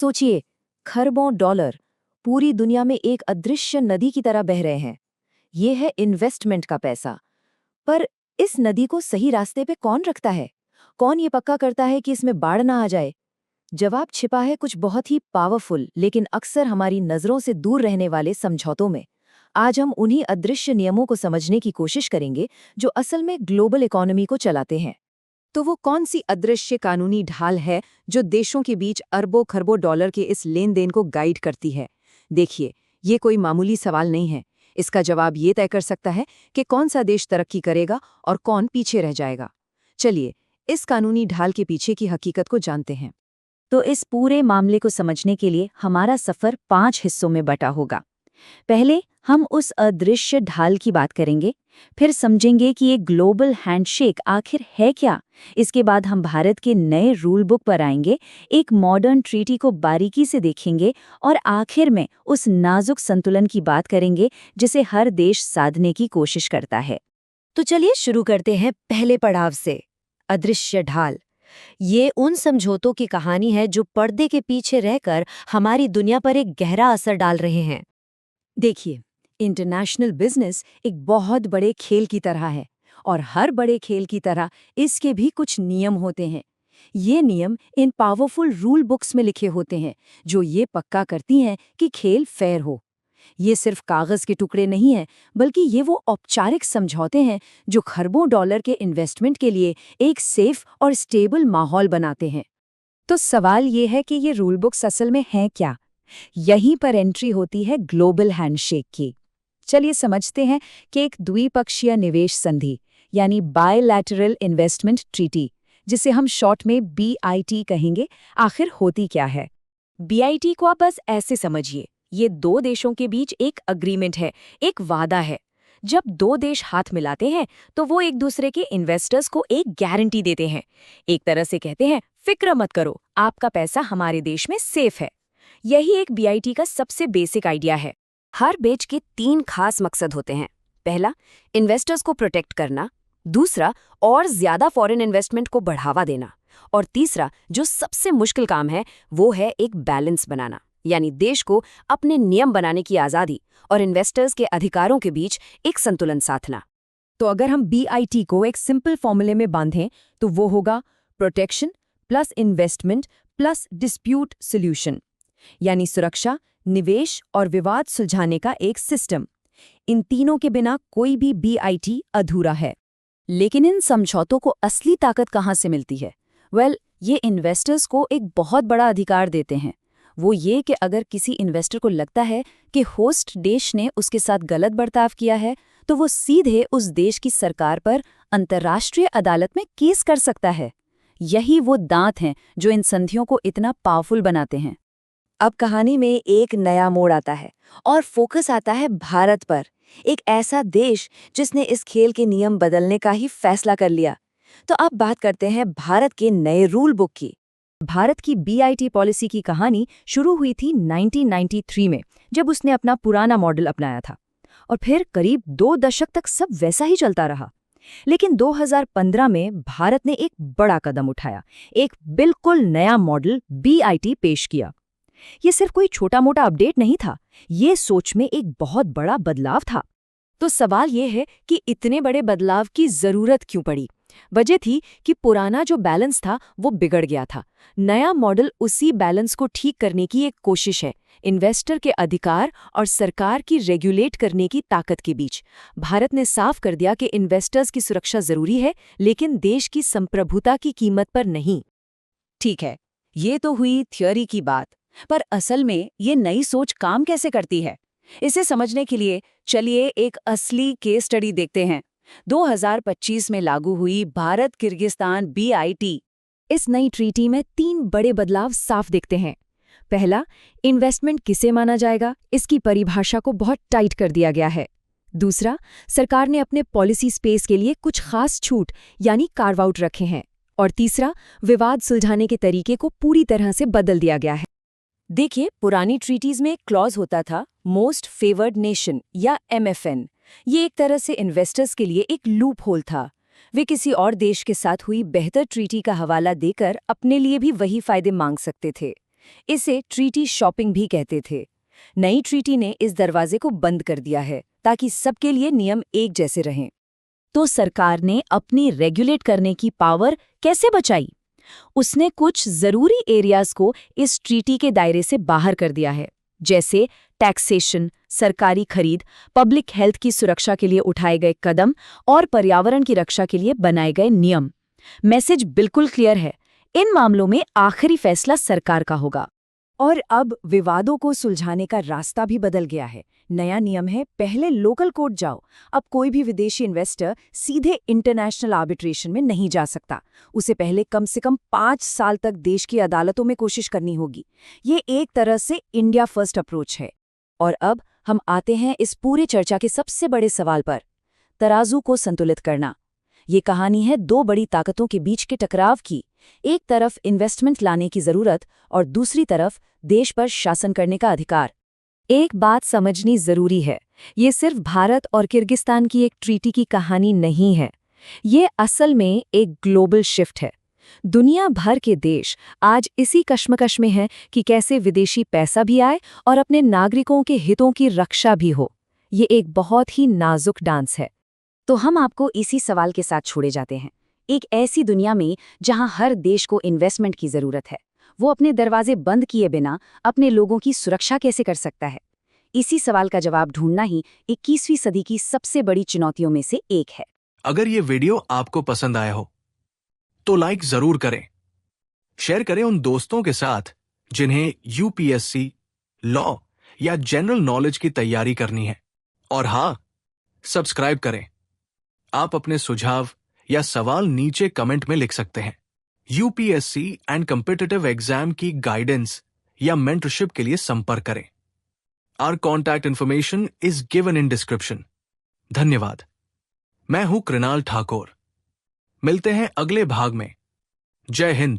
सोचिए, खरबों डॉलर पूरी दुनिया में एक अदृश्य नदी की तरह बह रहे हैं। ये है इन्वेस्टमेंट का पैसा। पर इस नदी को सही रास्ते पे कौन रखता है? कौन ये पक्का करता है कि इसमें बाढ़ ना आ जाए? जवाब छिपा है कुछ बहुत ही पावरफुल लेकिन अक्सर हमारी नजरों से दूर रहने वाले समझौतों में। आज हम उन्हीं अदृश्य नियमों को समझने की कोशिश करेंगे जो असल में ग्लोबल इकोनॉमी को चलाते हैं। तो वो कौन सी अदृश्य कानूनी ढाल है जो देशों के बीच अरबों खरबों डॉलर के इस लेन देन को गाइड करती है? देखिए, ये कोई मामूली सवाल नहीं है। इसका जवाब ये तय कर सकता है कि कौन सा देश तरक्की करेगा और कौन पीछे रह जाएगा। चलिए, इस कानूनी ढाल के पीछे की हकीकत को जानते हैं। तो इस पूरे मामले को समझने के लिए हमारा सफर 5 हिस्सों में बटा होगा। पहले हम उस अदृश्य ढाल की बात करेंगे, फिर समझेंगे कि ये ग्लोबल हैंडशेक आखिर है क्या। इसके बाद हम भारत के नए रूल बुक पर आएंगे, एक मॉडर्न ट्रीटी को बारीकी से देखेंगे और आखिर में उस नाजुक संतुलन की बात करेंगे जिसे हर देश साधने की कोशिश करता है। तो चलिए शुरू करते हैं पहले पड़ाव से, अदृश्य ढाल। ये उन समझौतों की कहानी है जो पर्दे के पीछे रहकर हमारी दुनिया पर एक गहरा असर डाल रहे हैं। देखिए, इंटरनेशनल बिजनेस एक बहुत बड़े खेल की तरह है और हर बड़े खेल की तरह इसके भी कुछ नियम होते हैं। ये नियम इन पावरफुल रूल बुक्स में लिखे होते हैं जो ये पक्का करती हैं कि खेल फेयर हो। ये सिर्फ कागज के टुकड़े नहीं हैं, बल्कि ये वो औपचारिक समझौते हैं जो खरबों डॉलर के इन्वेस्टमेंट के लिए एक सेफ और स्टेबल माहौल बनाते हैं। तो सवाल ये है कि ये रूल बुक्स असल में हैं क्या? यहीं पर एंट्री होती है ग्लोबल हैंडशेक की। चलिए समझते हैं कि एक द्विपक्षीय निवेश संधि यानी बायलैटरल इन्वेस्टमेंट ट्रीटी, जिसे हम शॉर्ट में BIT कहेंगे, आखिर होती क्या है। BIT को आप बस ऐसे समझिए, ये दो देशों के बीच एक अग्रीमेंट है, एक वादा है। जब दो देश हाथ मिलाते हैं तो वो एक दूसरे के इन्वेस्टर्स को एक गारंटी देते हैं। एक तरह से कहते हैं, फिक्र मत करो, आपका पैसा हमारे देश में सेफ है। यही एक BIT का सबसे बेसिक आइडिया है। हर बेच के 3 खास मकसद होते हैं। पहला, इन्वेस्टर्स को प्रोटेक्ट करना। दूसरा, और ज्यादा फॉरेन इन्वेस्टमेंट को बढ़ावा देना। और तीसरा, जो सबसे मुश्किल काम है, वो है एक बैलेंस बनाना, यानी देश को अपने नियम बनाने की आज़ादी और इन्वेस्टर्स के अधिकारों के बीच एक संतुलन साधना। तो अगर हम BIT को एक सिंपल फॉर्मूले में बांधें तो वो होगा protection plus investment plus dispute solution, यानी सुरक्षा, निवेश और विवाद सुलझाने का एक सिस्टम। इन तीनों के बिना कोई भी BIT अधूरा है। लेकिन इन समझौतों को असली ताकत कहाँ से मिलती है? ये इन्वेस्टर्स को एक बहुत बड़ा अधिकार देते हैं। वो ये कि अगर किसी इन्वेस्टर को लगता है कि होस्ट देश ने उसके साथ गलत बर्ताव किया है, तो वो सीधे उस देश की सरकार पर अंतर्राष्ट्रीय अदालत में केस कर सकता है। यही वो दांत हैं जो इन संधियों को इतना पावरफुल बनाते हैं। अब कहानी में एक नया मोड़ आता है और फोकस आता है भारत पर, एक ऐसा देश जिसने इस खेल के नियम बदलने का ही फैसला कर लिया। तो अब बात करते हैं भारत के नए रूल बुक की। भारत की BIT पॉलिसी की कहानी शुरू हुई थी 1993 में, जब उसने अपना पुराना मॉडल अपनाया था, और फिर करीब 2 दशक तक सब वैसा ही चलता रहा। लेकिन 2015 में भारत ने एक बड़ा कदम उठाया, एक बिल्कुल नया मॉडल BIT पेश किया। ये सिर्फ कोई छोटा-मोटा अपडेट नहीं था, ये सोच में एक बहुत बड़ा बदलाव था। तो सवाल ये है कि इतने बड़े बदलाव की जरूरत क्यों पड़ी? वजह थी कि पुराना जो बैलेंस था वो बिगड़ गया था। नया मॉडल उसी बैलेंस को ठीक करने की एक कोशिश है, इन्वेस्टर के अधिकार और सरकार की रेगुलेट करने की ताकत के बीच। भारत ने साफ कर दिया कि इन्वेस्टर्स की सुरक्षा जरूरी है, लेकिन देश की संप्रभुता की कीमत पर नहीं। ठीक है, ये तो हुई थ्योरी की बात, पर असल में ये नई सोच काम कैसे करती है? इसे समझने के लिए चलिए एक असली केस स्टडी देखते हैं। 2025 में लागू हुई भारत किर्गिस्तान BIT। इस नई ट्रीटी में 3 बड़े बदलाव साफ दिखते हैं। पहला, इन्वेस्टमेंट किसे माना जाएगा, इसकी परिभाषा को बहुत टाइट कर दिया गया है। दूसरा, सरकार ने अपने पॉलिसी स्पेस के लिए कुछ खास छूट यानी कार्व आउट रखे हैं। और तीसरा, विवाद सुलझाने के तरीके को पूरी तरह से बदल दिया गया है। देखिए, पुरानी ट्रीटीज में एक क्लॉज होता था, मोस्ट फेवर्ड नेशन या MFN। ये एक तरह से इन्वेस्टर्स के लिए एक लूप होल था। वे किसी और देश के साथ हुई बेहतर ट्रीटी का हवाला देकर अपने लिए भी वही फायदे मांग सकते थे। इसे ट्रीटी शॉपिंग भी कहते थे। नई ट्रीटी ने इस दरवाजे को बंद कर दिया है ताकि सबके लिए नियम एक जैसे रहें। तो सरकार ने अपनी रेगुलेट करने की पावर कैसे बचाई? उसने कुछ जरूरी एरियाज को इस ट्रीटी के दायरे से बाहर कर दिया है, जैसे टैक्सेशन, सरकारी खरीद, पब्लिक हेल्थ की सुरक्षा के लिए उठाए गए कदम और पर्यावरण की रक्षा के लिए बनाए गए नियम। मैसेज बिल्कुल क्लियर है, इन मामलों में आखिरी फैसला सरकार का होगा। और अब विवादों को सुलझाने का रास्ता भी बदल गया है। नया नियम है, पहले लोकल कोर्ट जाओ। अब कोई भी विदेशी इन्वेस्टर सीधे इंटरनेशनल आर्बिट्रेशन में नहीं जा सकता। उसे पहले कम से कम 5 साल तक देश की अदालतों में कोशिश करनी होगी। ये एक तरह से इंडिया फर्स्ट अप्रोच है। और अब हम आते हैं इस पूरे चर्चा के सबसे बड़े सवाल पर, तराजू को संतुलित करना। ये कहानी है दो बड़ी ताकतों के बीच के टकराव की। एक तरफ इन्वेस्टमेंट लाने की जरूरत और दूसरी तरफ देश पर शासन करने का अधिकार। एक बात समझनी जरूरी है, ये सिर्फ भारत और किर्गिस्तान की एक ट्रीटी की कहानी नहीं है। ये असल में एक ग्लोबल शिफ्ट है। दुनिया भर के देश आज इसी कश्मकश में हैं कि कैसे विदेशी पैसा भी आए और अपने नागरिकों के हितों की रक्षा भी हो। ये एक बहुत ही नाजुक डांस है। तो हम आपको इसी सवाल के साथ छोड़े जाते हैं। एक ऐसी दुनिया में जहां हर देश को इन्वेस्टमेंट की जरूरत है, वो अपने दरवाजे बंद किए बिना अपने लोगों की सुरक्षा कैसे कर सकता है? इसी सवाल का जवाब ढूंढना ही 21वीं सदी की सबसे बड़ी चुनौतियों में से एक है। अगर ये वीडियो आपको पसंद आया हो तो लाइक जरूर करें, शेयर करें उन दोस्तों के साथ जिन्हें यूपीएससी, लॉ या जनरल नॉलेज की तैयारी करनी है। और हाँ, सब्सक्राइब करें। आप अपने सुझाव या सवाल नीचे कमेंट में लिख सकते हैं। यूपीएससी एंड कॉम्पिटिटिव एग्जाम की गाइडेंस या मेंटरशिप के लिए संपर्क करें। Our contact information is given in description. धन्यवाद। मैं हूं कृणाल ठाकुर। मिलते हैं अगले भाग में। जय हिंद।